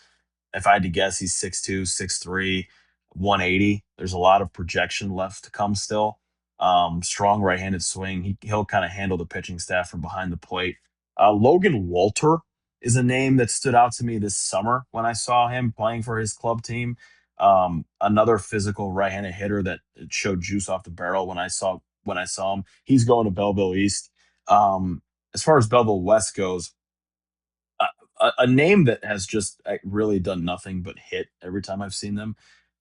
if I had to guess, he's 6'2", 6'3", 180. There's a lot of projection left to come still. Strong right-handed swing. He'll kind of handle the pitching staff from behind the plate. Logan Walter is a name that stood out to me this summer when I saw him playing for his club team. Another physical right-handed hitter that showed juice off the barrel when I saw him. He's going to Belleville East. As far as Belleville West goes, a name that has just really done nothing but hit every time I've seen them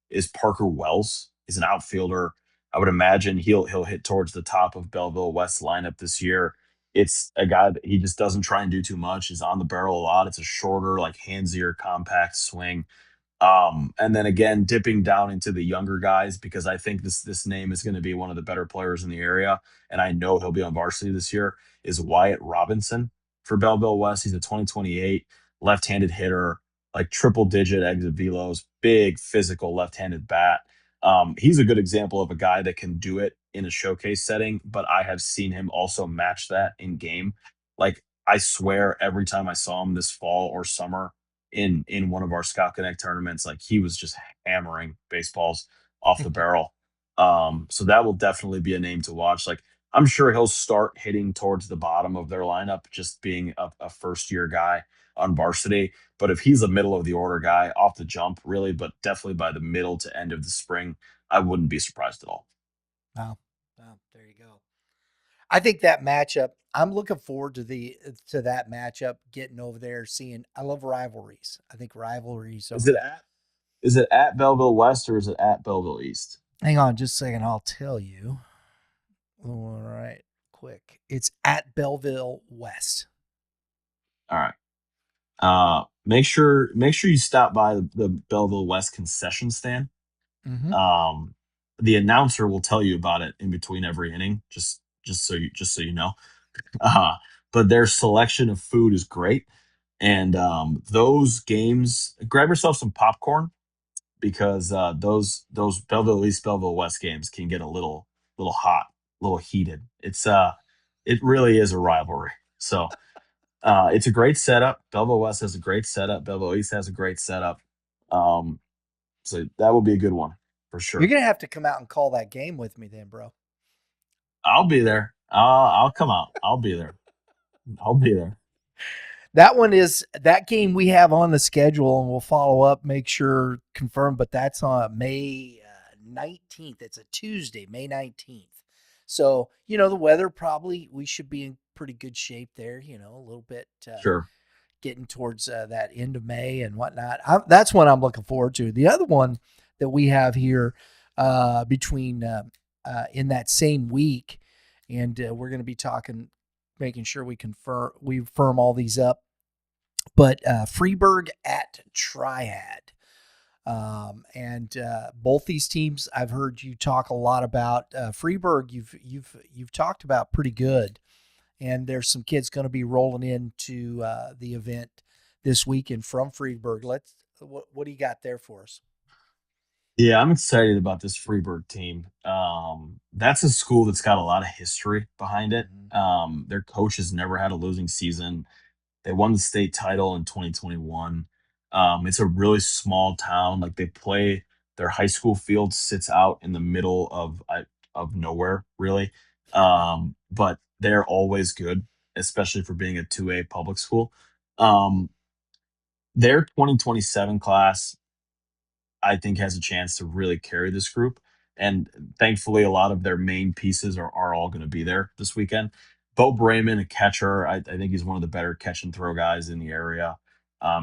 is Parker Wells. He's an outfielder. I would imagine he'll hit towards the top of Belleville West lineup this year. It's a guy that he just doesn't try and do too much. He's on the barrel a lot. It's a shorter, like handsier, compact swing. And then again, dipping down into the younger guys because I think this name is going to be one of the better players in the area, and I know he'll be on varsity this year. Is Wyatt Robinson for Belleville West? He's a 2028 left-handed hitter, like triple digit exit velos, big physical left-handed bat. He's a good example of a guy that can do it in a showcase setting, but I have seen him also match that in game. Like I swear, every time I saw him this fall or summer in one of our Scout Connect tournaments. Like he was just hammering baseballs off the barrel. So that will definitely be a name to watch. Like I'm sure he'll start hitting towards the bottom of their lineup, just being a first year guy on varsity. But if he's a middle of the order guy off the jump, really, but definitely by the middle to end of the spring, I wouldn't be surprised at all. Wow. Wow. There you go. I think that matchup. I'm looking forward to that matchup. Getting over there, seeing. I love rivalries. I think rivalries Is it are. at is it at Belleville West or is it at Belleville East? Hang on, just a second. I'll tell you. All right, quick. It's at Belleville West. All right. Make sure you stop by the Belleville West concession stand. Mm-hmm. Um, the announcer will tell you about it in between every inning, just so you know. Uh, but their selection of food is great, and those games, grab yourself some popcorn because those Belleville East Belleville West games can get a little hot, a little heated. It really is a rivalry. So it's a great setup. Belleville West has a great setup. Belleville East has a great setup. Um, so that will be a good one for You're sure. gonna have to come out and call that game with me, then, bro. I'll be there. I'll come out. I'll be there. I'll be there. That one is that game we have on the schedule, and we'll follow up, make sure confirm. But that's on May 19th. It's a Tuesday, May 19th. So the weather probably we should be in pretty good shape there. A little bit Sure. getting towards that end of May and whatnot. That's one I'm looking forward to. The other one that we have here between in that same week, and we're going to be talking, making sure we firm all these up. But Freeburg at Triad. And both these teams, I've heard you talk a lot about. Freeburg, you've talked about pretty good, and there's some kids going to be rolling into the event this weekend from Freeburg. What do you got there for us? Yeah, I'm excited about this Freeburg team. That's a school that's got a lot of history behind it. Mm-hmm. Their coach has never had a losing season. They won the state title in 2021. It's a really small town. Like they play, their high school field sits out in the middle of nowhere, really. But they're always good, especially for being a 2A public school. Um, Their 2027 class, I think, has a chance to really carry this group. And thankfully, a lot of their main pieces are all going to be there this weekend. Bo Brayman, a catcher, I think he's one of the better catch and throw guys in the area.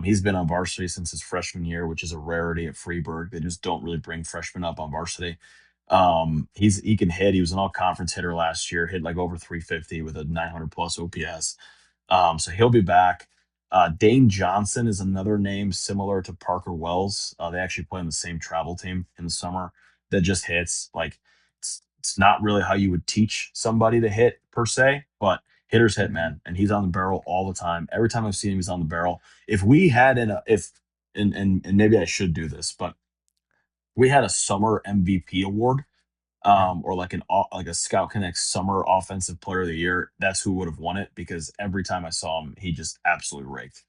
He's been on varsity since his freshman year, which is a rarity at Freeburg. They just don't really bring freshmen up on varsity. He can hit. He was an all conference hitter last year, hit like over 350 with a 900 plus OPS. So he'll be back. Dane Johnson is another name similar to Parker Wells. They actually play on the same travel team in the summer that just hits. Like it's not really how you would teach somebody to hit per se, but hitters hit, Mhm. man, and he's on the barrel all the time. Every time I've seen him, he's on the barrel. If we had an if and maybe I should do this, but we had a summer MVP award, Yeah. or like like a Scout Connect Summer Offensive Player of the Year, that's who would have won it because every time I saw him, he just absolutely raked.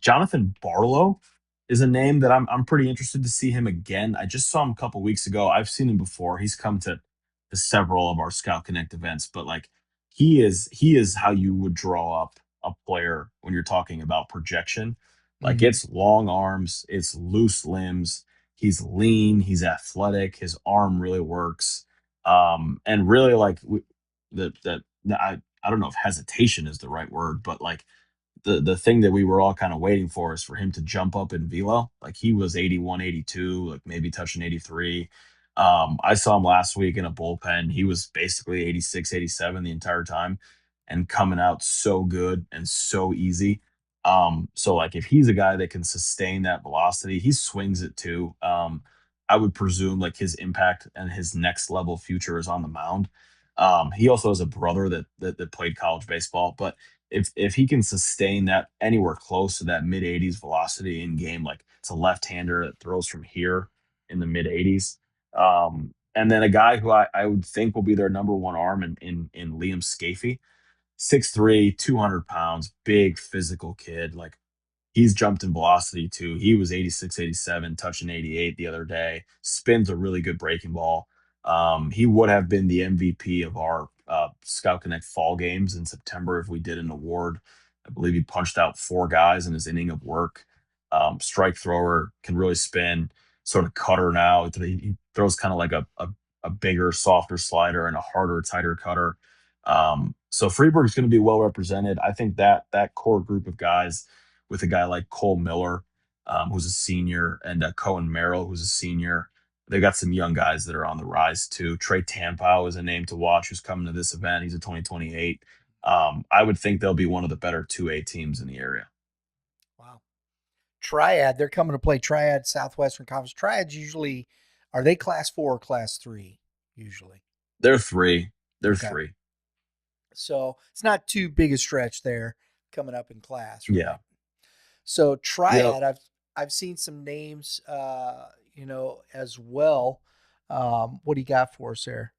Jonathan Barlow is a name that I'm pretty interested to see him again. I just saw him a couple weeks ago. I've seen him before. He's come to several of our Scout Connect events, but like he is how you would draw up a player when you're talking about projection. Like Mhm. it's long arms, it's loose limbs, he's lean, he's athletic, his arm really works. And really like that I don't know if hesitation is the right word, but like the thing that we were all kind of waiting for is for him to jump up in velo. Like he was 81, 82, like maybe touching 83. I saw him last week in a bullpen. He was basically 86, 87 the entire time and coming out so good and so easy. So like if he's a guy that can sustain that velocity, he swings it too. I would presume like his impact and his next level future is on the mound. He also has a brother that played college baseball, but if he can sustain that anywhere close to that mid 80s velocity in game, like it's a left-hander that throws from here in the mid 80s. And then a guy who I would think will be their number one arm in Liam Scafey, 6'3", 200 pounds, big physical kid. Like he's jumped in velocity too. He was 86, 87, touching 88 the other day. Spins a really good breaking ball. He would have been the MVP of our Scout Connect fall games in September if we did an award. I believe he punched out four guys in his inning of work. Strike thrower, can really spin, sort of cutter now. He throws kind of like a bigger, softer slider and a harder, tighter cutter. So Freeburg's going to be well represented. I think that core group of guys with a guy like Cole Miller, who's a senior, and Cohen Merrill, who's a senior. They got some young guys that are on the rise too. Trey Tampow is a name to watch who's coming to this event. He's a 2028. I would think they'll be one of the better 2A teams in the area. Wow. Triad. They're coming to play Triad Southwestern Conference. Triads usually are they class 4 or class 3 usually? They're three. They're Okay. three. So it's not too big a stretch there coming up in class, Yeah. right? So Yep. Triad, I've seen some names, as well. What do you got for us there?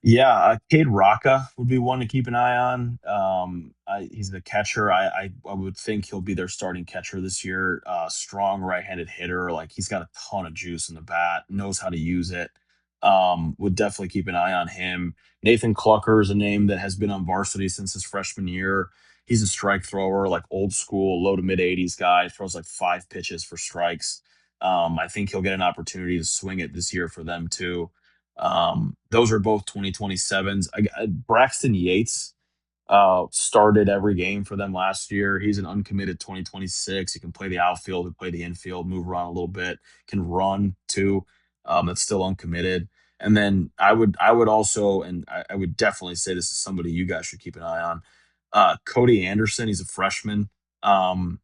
Yeah, Cade Rocca would be one to keep an eye on. He's the catcher. I would think he'll be their starting catcher this year. Strong right-handed hitter. Like he's got a ton of juice in the bat. Knows how to use it. Would definitely keep an eye on him. Nathan Clucker is a name that has been on varsity since his freshman year. He's a strike thrower, like old school, low to mid 80s guy. Throws like 5 pitches for strikes. I think he'll get an opportunity to swing it this year for them too. Those are both 2027s. Braxton Yates started every game for them last year. He's an uncommitted 2026. He can play the outfield, he play the infield, move around a little bit, can run too. That's still uncommitted. And then I would also, and I would definitely say this is somebody you guys should keep an eye on. Cody Anderson, he's a freshman. Um,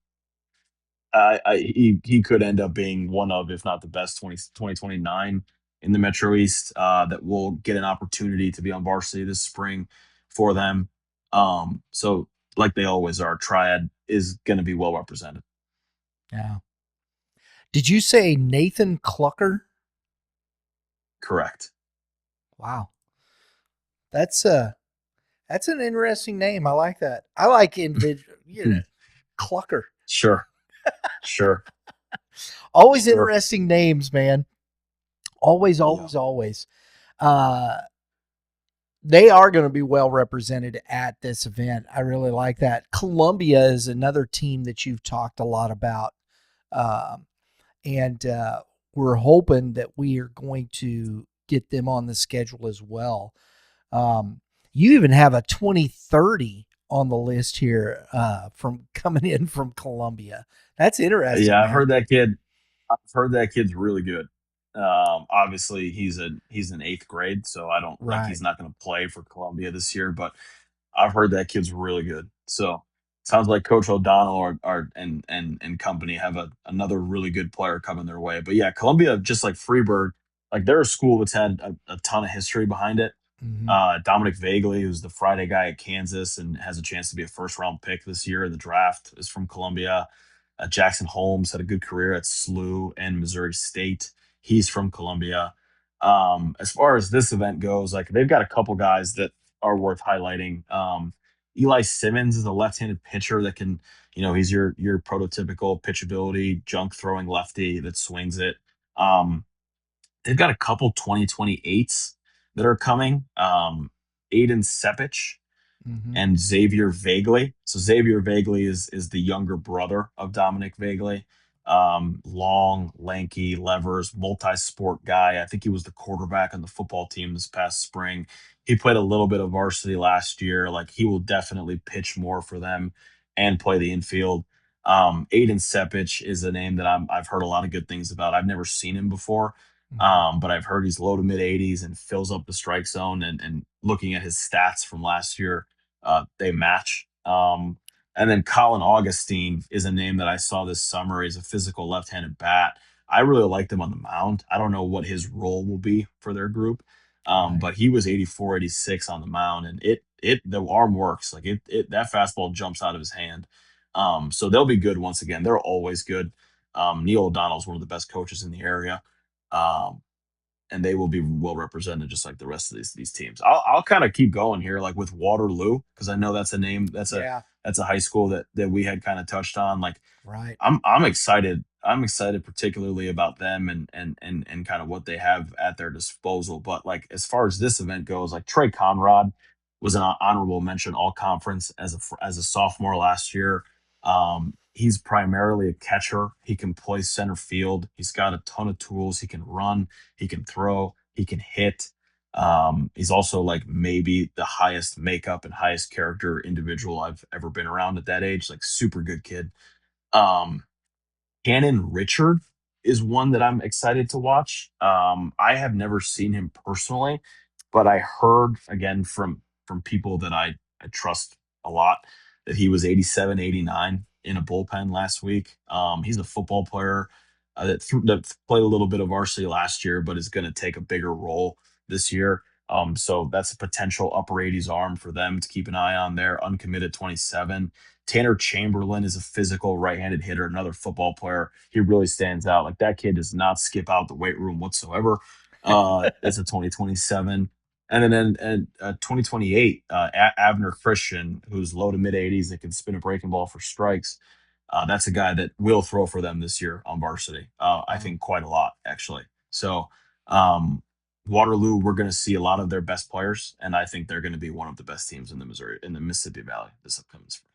he could end up being one of, if not the best 2029 in the Metro East, that will get an opportunity to be on varsity this spring for them. So like they always are, Triad is going to be well represented. Yeah. Did you say Nathan Clucker? Correct. Wow. That's that's an interesting name. I like that. I like Clucker. Sure. Sure. Always Sure. interesting names, man. Always, Yeah. always, always. Uh, They are going to be well represented at this event. I really like that. Columbia is another team that you've talked a lot about. Um, and we're hoping that we are going to get them on the schedule as well. Um, you even have a 2030 on the list here from coming in from Columbia. That's interesting, Yeah, I've man. heard that kid. I've heard that kid's really good. Obviously, he's in eighth grade, so I don't like Right. he's not going to play for Columbia this year. But I've heard that kid's really good. So sounds like Coach O'Donnell and company have another really good player coming their way. But yeah, Columbia, just like Freeburg, like they're a school that's had a ton of history behind it. Mm-hmm. Dominic Vagley, who's the Friday guy at Kansas and has a chance to be a first round pick this year in the draft, is from Columbia. Jackson Holmes had a good career at SLU and Missouri State. He's from Columbia. As far as this event goes, like they've got a couple guys that are worth highlighting. Eli Simmons is a left-handed pitcher that can, he's your prototypical pitchability, junk throwing lefty that swings it. Um, they've got a couple 2028s that are coming. Aiden Sepich Mm-hmm. and Xavier Vagley. So Xavier Vagley is the younger brother of Dominic Vagley. Long, lanky, levers, multi-sport guy. I think he was the quarterback on the football team this past spring. He played a little bit of varsity last year. Like he will definitely pitch more for them and play the infield. Aiden Sepich is a name that I've heard a lot of good things about. I've never seen him before. Mm-hmm. But I've heard he's low to mid 80s and fills up the strike zone. And looking at his stats from last year, they match. And then Colin Augustine is a name that I saw this summer. He's a physical left-handed bat. I really liked him on the mound. I don't know what his role will be for their group, Right. but he was 84, 86 on the mound, and the arm works. Like it that fastball jumps out of his hand. So they'll be good once again. They're always good. Neil O'Donnell is one of the best coaches in the area. Um, and they will be well represented just like the rest of these teams. I'll kind of keep going here, like with Waterloo, because I know that's a name Yeah. that's a high school that we had kind of touched on. Like Right. I'm excited. I'm excited particularly about them and kind of what they have at their disposal. But like as far as this event goes, like Trey Conrad was an honorable mention all conference as a sophomore last year. He's primarily a catcher. He can play center field. He's got a ton of tools. He can run. He can throw. He can hit. He's also like maybe the highest makeup and highest character individual I've ever been around at that age. Like super good kid. Um, Cannon Richard is one that I'm excited to watch. I have never seen him personally, but I heard again from people that I trust a lot that he was 87, 89 in a bullpen last week. He's a football player that played a little bit of varsity last year, but is going to take a bigger role this year. So that's a potential upper 80s arm for them to keep an eye on there. Uncommitted 27. Tanner Chamberlain is a physical right-handed hitter, another football player. He really stands out. Like that kid does not skip out the weight room whatsoever. It's a 2027. And then and 2028, Abner Christian, who's low to mid 80s that can spin a breaking ball for strikes. That's a guy that will throw for them this year on varsity. I Wow. think quite a lot actually. So um, Waterloo, we're going to see a lot of their best players, and I think they're going to be one of the best teams in the Mississippi Valley this upcoming spring.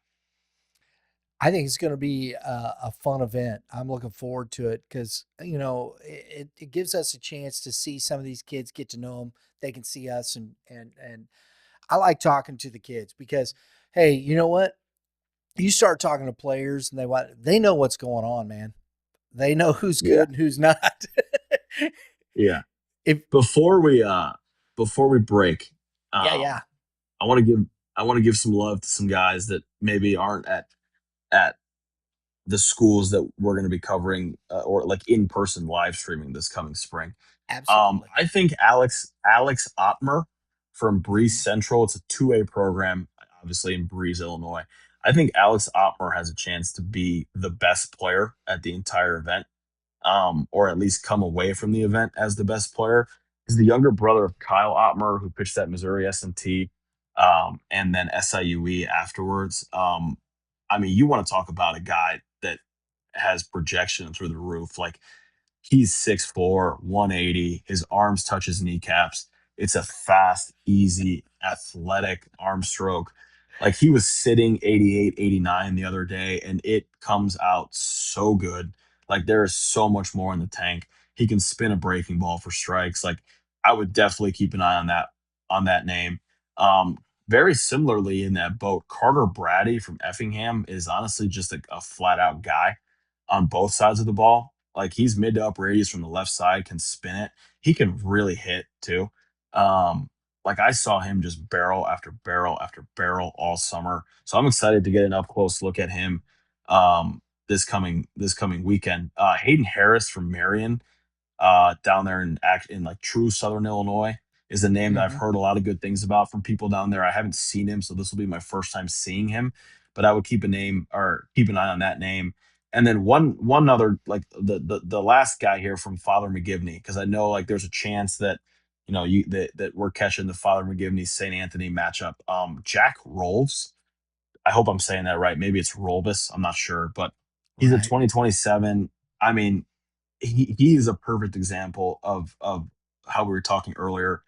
I think it's going to be a fun event. I'm looking forward to it because it gives us a chance to see some of these kids, get to know them. They can see us, and I like talking to the kids because, hey, you know what? You start talking to players, and they know what's going on, man. They know who's Yeah, good and who's not. yeah. if Before we break, Yeah, um, yeah, I want to give some love to some guys that maybe aren't at the schools that we're going to be covering or like in person live streaming this coming spring. absolutely. I think Alex Ottmer from Breeze Mhm. Central. It's a 2A program, obviously in Breeze, Illinois. I think Alex Ottmer has a chance to be the best player at the entire event, or at least come away from the event as the best player. He's the younger brother of Kyle Ottmer, who pitched at Missouri S&T, and then SIUE afterwards. I mean, you want to talk about a guy that has projection through the roof. Like he's 6'4", 180. His arms touch his kneecaps. It's a fast, easy, athletic arm stroke. Like he was sitting 88, 89 the other day, and it comes out so good. Like there is so much more in the tank. He can spin a breaking ball for strikes. Like I would definitely keep an eye on that name. Um, Very similarly in that boat, Carter Brady from Effingham is honestly just a flat out guy on both sides of the ball. Like he's mid to upper 80s from the left side, can spin it. He can really hit too. Um, like I saw him just barrel after barrel after barrel all summer. So I'm excited to get an up close look at him this coming weekend. Hayden Harris from Marion down there in like true Southern Illinois is a name that I've Mm-hmm. heard a lot of good things about from people down there. I haven't seen him, so this will be my first time seeing him. But I would keep an eye on that name. And then one other like the last guy here from Father McGivney, because I know like there's a chance that that we're catching the Father McGivney St. Anthony matchup. Jack Rolfs, I hope I'm saying that right. Maybe it's Rolbus. I'm not sure, but he's a Right. 2027. I mean, he is a perfect example of how we were talking earlier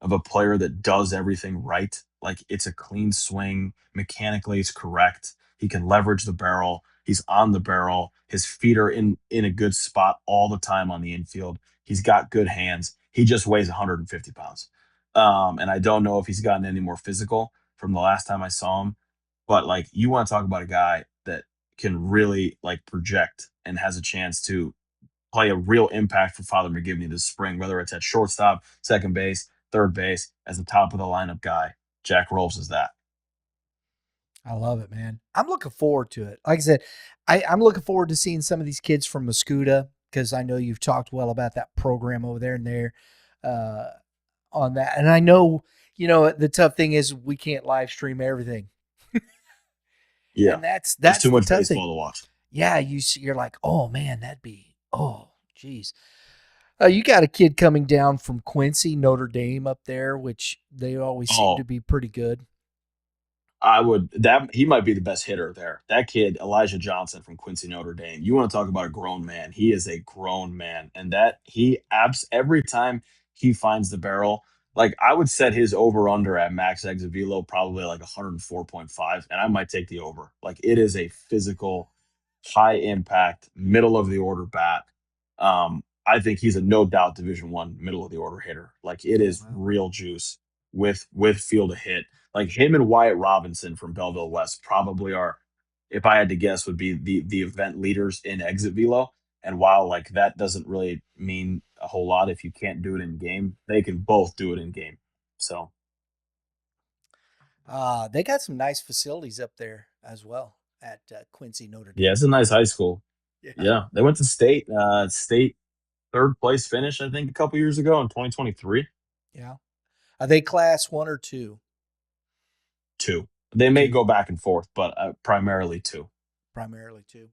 of a player that does everything right. Like it's a clean swing, mechanically it's correct. He can leverage the barrel. He's on the barrel. His feet are in a good spot all the time on the infield. He's got good hands. He just weighs 150 pounds. And I don't know if he's gotten any more physical from the last time I saw him. But like you want to talk about a guy that can really like project and has a chance to play a real impact for Father McGivney this spring, whether it's at shortstop, second base, third base, as the top of the lineup guy. Jack Rolfs is that. I love it, man. I'm looking forward to it. Like I said, I'm looking forward to seeing some of these kids from Muscuda because I know you've talked well about that program over there and there uh, on that. And I know, the tough thing is we can't live stream everything. Yeah. And that's There's that's too the much tough thing. baseball to watch. Yeah, you're like, oh man, geez. You got a kid coming down from Quincy, Notre Dame up there, which they always seem to Oh, be pretty good. I would that he might be the best hitter there. That kid, Elijah Johnson from Quincy Notre Dame. You want to talk about a grown man? He is a grown man, and that he abs every time he finds the barrel. Like I would set his over under at max exit velo probably like 104.5, and I might take the over. Like it is a physical, high impact, middle of the order bat. I think he's a no doubt Division 1 middle of the order hitter. Like it Oh is wow. real juice with field to hit. Like him and Wyatt Robinson from Belleville West probably are, if I had to guess, would be the event leaders in exit velo. And while like that doesn't really mean a whole lot if you can't do it in game, they can both do it in game. So They got some nice facilities up there as well at Quincy Notre yeah, Dame. it's a nice high school. Yeah, Yeah, they went to state third place finish I think a couple years ago in 2023. yeah. Are they class one or two? Two. They may Two, go back and forth, but primarily two. primarily two.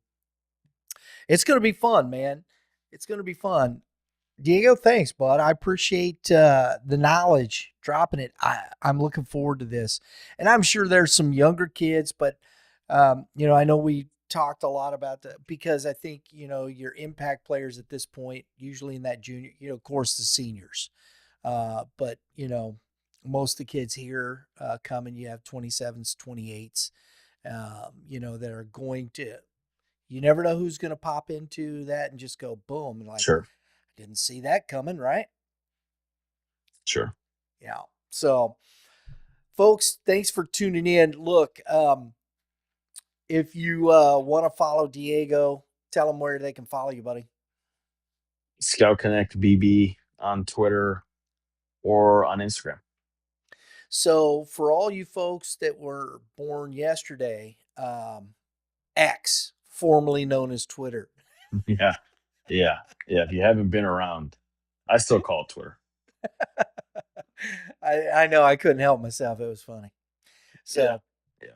It's going to be fun, man. It's going to be fun. Diego, thanks, bud. I appreciate the knowledge dropping it. I'm looking forward to this, and I'm sure there's some younger kids, but I know we talked a lot about that because I think your impact players at this point, usually in that junior, of course the seniors, but most of the kids here coming, you have 27s, 28s, that are going to. You never know who's going to pop into that and just go boom, and like Sure, didn't see that coming, right? sure. Yeah. So, folks, thanks for tuning in. Look, if you want to follow Diego, tell them where they can follow you, buddy. Scout Connect BB on Twitter or on Instagram. So, for all you folks that were born yesterday, X, formerly known as Twitter. Yeah, yeah, yeah. If you haven't been around, I still call it Twitter. I know I couldn't help myself. It was funny. Yeah, So, yeah,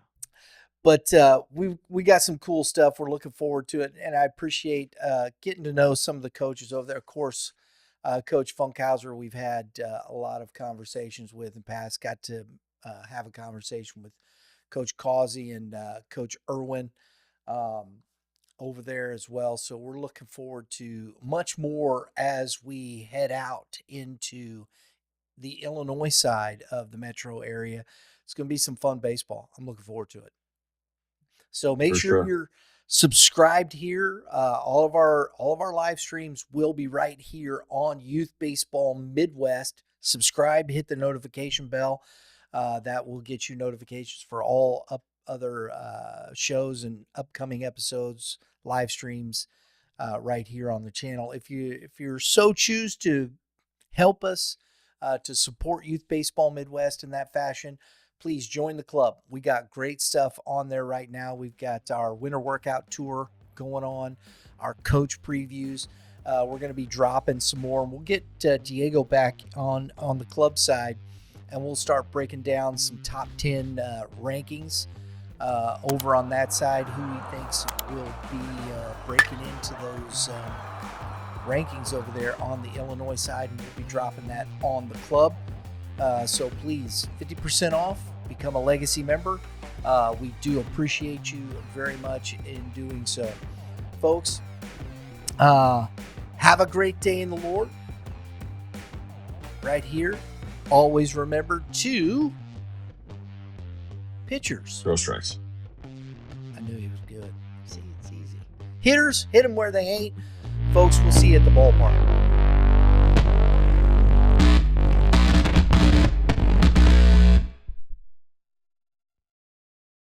but we got some cool stuff. We're looking forward to it, and I appreciate getting to know some of the coaches over there. Of course, Coach Funkhauser, we've had a lot of conversations with in the past. Got to have a conversation with Coach Causey and Coach Irwin um, over there as well. So we're looking forward to much more as we head out into the Illinois side of the metro area. It's going to be some fun baseball. I'm looking forward to it. So make For sure sure. you're subscribed here. All of our live streams will be right here on Youth Baseball Midwest. Subscribe, hit the notification bell. That will get you notifications for all other shows and upcoming episodes, live streams right here on the channel. If you're so choose to help us to support Youth Baseball Midwest in that fashion, please join the club. We got great stuff on there right now. We've got our winter workout tour going on, our coach previews. We're going to be dropping some more, and we'll get Diego back on the club side, and we'll start breaking down some top 10 rankings over on that side, who he thinks will be breaking into those rankings over there on the Illinois side, and we'll be dropping that on the club. So please, 50% off, become a legacy member. We do appreciate you very much in doing so. Folks, have a great day in the Lord. Right here, always remember to pitchers. Throw strikes. I knew he was good. See, it's easy. Hitters, hit them where they ain't. Folks, we'll see you at the ballpark.